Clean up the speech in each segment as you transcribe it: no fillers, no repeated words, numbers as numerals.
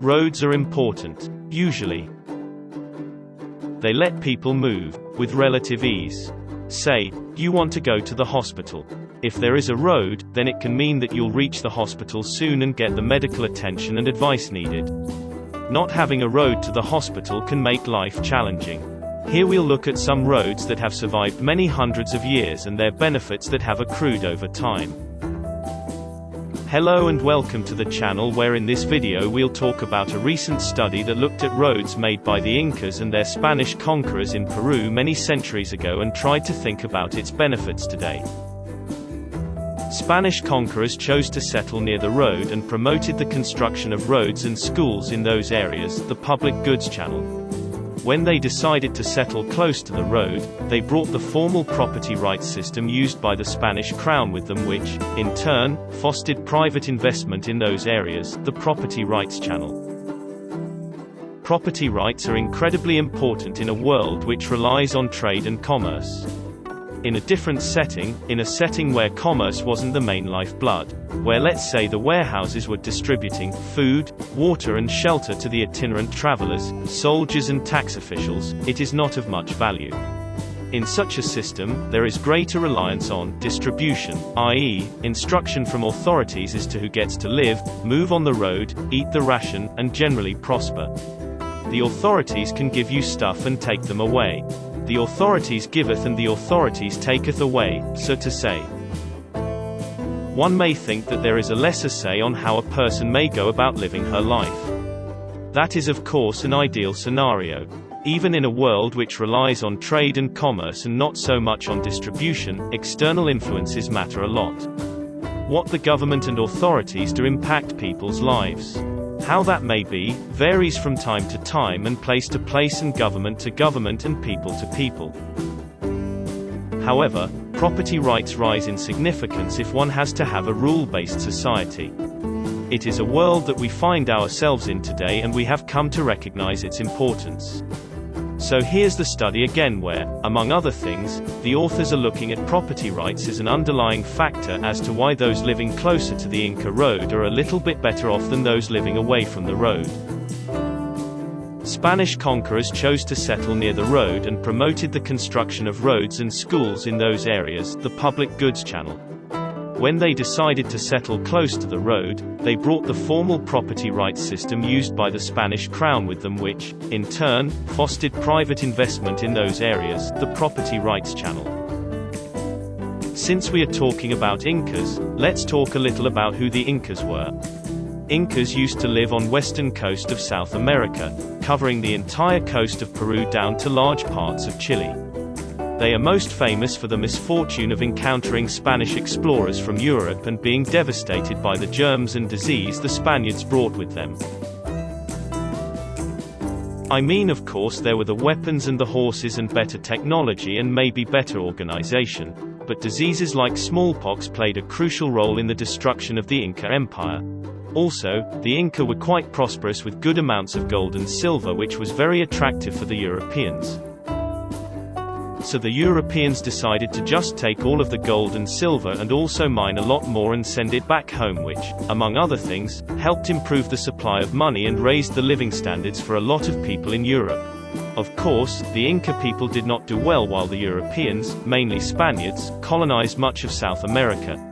Roads are important. Usually, they let people move with relative ease. Say, you want to go to the hospital. If there is a road, then it can mean that you'll reach the hospital soon and get the medical attention and advice needed. Not having a road to the hospital can make life challenging. Here we'll look at some roads that have survived many hundreds of years and their benefits that have accrued over time. Hello and welcome to the channel, where in this video we'll talk about a recent study that looked at roads made by the Incas and their Spanish conquerors in Peru many centuries ago and tried to think about its benefits today. Spanish conquerors chose to settle near the road and promoted the construction of roads and schools in those areas, the public goods channel. When they decided to settle close to the road, they brought the formal property rights system used by the Spanish crown with them, which, in turn, fostered private investment in those areas, the property rights channel. Property rights are incredibly important in a world which relies on trade and commerce. In a different setting, in a setting where commerce wasn't the main lifeblood, where let's say the warehouses were distributing food, water and shelter to the itinerant travelers, soldiers and tax officials, it is not of much value. In such a system, there is greater reliance on distribution, i.e., instruction from authorities as to who gets to live, move on the road, eat the ration, and generally prosper. The authorities can give you stuff and take them away. The authorities giveth and the authorities taketh away, so to say. One may think that there is a lesser say on how a person may go about living her life. That is of course an ideal scenario. Even in a world which relies on trade and commerce and not so much on distribution, external influences matter a lot. What the government and authorities do impact people's lives. How that may be, varies from time to time and place to place and government to government and people to people. However, property rights rise in significance if one has to have a rule-based society. It is a world that we find ourselves in today, and we have come to recognize its importance. So here's the study again, where, among other things, the authors are looking at property rights as an underlying factor as to why those living closer to the Inca road are a little bit better off than those living away from the road. Spanish conquerors chose to settle near the road and promoted the construction of roads and schools in those areas, the public goods channel. When they decided to settle close to the road, they brought the formal property rights system used by the Spanish crown with them, which, in turn, fostered private investment in those areas, the property rights channel. Since we are talking about Incas, let's talk a little about who the Incas were. Incas used to live on western coast of South America, covering the entire coast of Peru down to large parts of Chile. They are most famous for the misfortune of encountering Spanish explorers from Europe and being devastated by the germs and disease the Spaniards brought with them. I mean, of course, there were the weapons and the horses and better technology and maybe better organization, but diseases like smallpox played a crucial role in the destruction of the Inca Empire. Also, the Inca were quite prosperous with good amounts of gold and silver, which was very attractive for the Europeans. So the Europeans decided to just take all of the gold and silver and also mine a lot more and send it back home, which, among other things, helped improve the supply of money and raised the living standards for a lot of people in Europe. Of course, the Inca people did not do well while the Europeans, mainly Spaniards, colonized much of South America.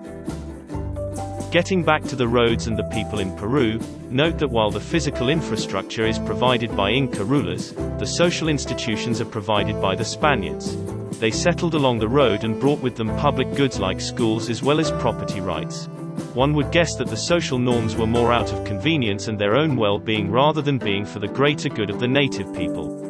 Getting back to the roads and the people in Peru, note that while the physical infrastructure is provided by Inca rulers, the social institutions are provided by the Spaniards. They settled along the road and brought with them public goods like schools as well as property rights. One would guess that the social norms were more out of convenience and their own well-being rather than being for the greater good of the native people.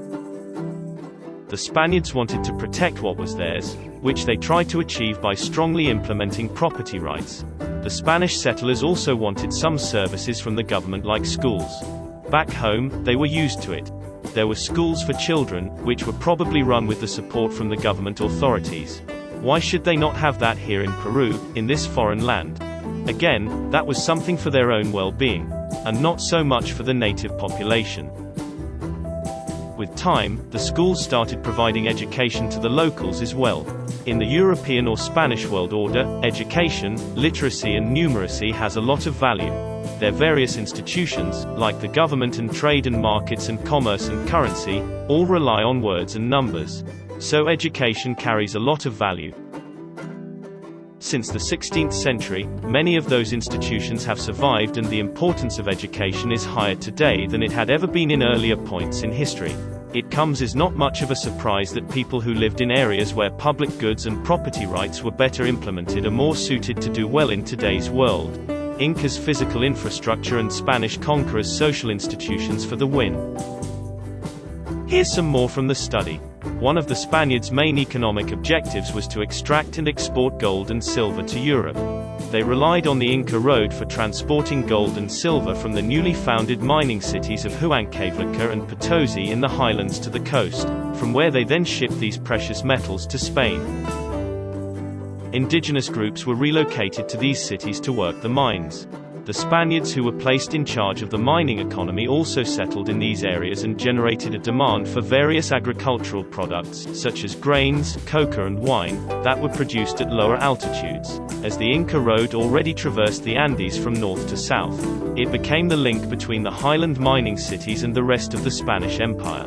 The Spaniards wanted to protect what was theirs, which they tried to achieve by strongly implementing property rights. The Spanish settlers also wanted some services from the government like schools. Back home, they were used to it. There were schools for children, which were probably run with the support from the government authorities. Why should they not have that here in Peru, in this foreign land? Again, that was something for their own well-being, and not so much for the native population. With time, the schools started providing education to the locals as well. In the European or Spanish world order, education, literacy and numeracy has a lot of value. Their various institutions, like the government and trade and markets and commerce and currency, all rely on words and numbers. So education carries a lot of value. Since the 16th century, many of those institutions have survived, and the importance of education is higher today than it had ever been in earlier points in history. It comes as not much of a surprise that people who lived in areas where public goods and property rights were better implemented are more suited to do well in today's world. Inca's physical infrastructure and Spanish conquerors' social institutions for the win. Here's some more from the study. One of the Spaniards' main economic objectives was to extract and export gold and silver to Europe. They relied on the Inca road for transporting gold and silver from the newly founded mining cities of Huancavelica and Potosi in the highlands to the coast, from where they then shipped these precious metals to Spain. Indigenous groups were relocated to these cities to work the mines. The Spaniards who were placed in charge of the mining economy also settled in these areas and generated a demand for various agricultural products, such as grains, cocoa and wine, that were produced at lower altitudes. As the Inca road already traversed the Andes from north to south, it became the link between the highland mining cities and the rest of the Spanish Empire.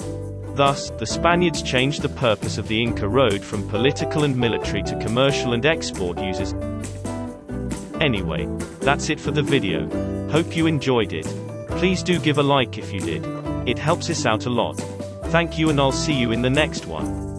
Thus, the Spaniards changed the purpose of the Inca road from political and military to commercial and export uses. Anyway, that's it for the video. Hope you enjoyed it. Please do give a like if you did. It helps us out a lot. Thank you, and I'll see you in the next one.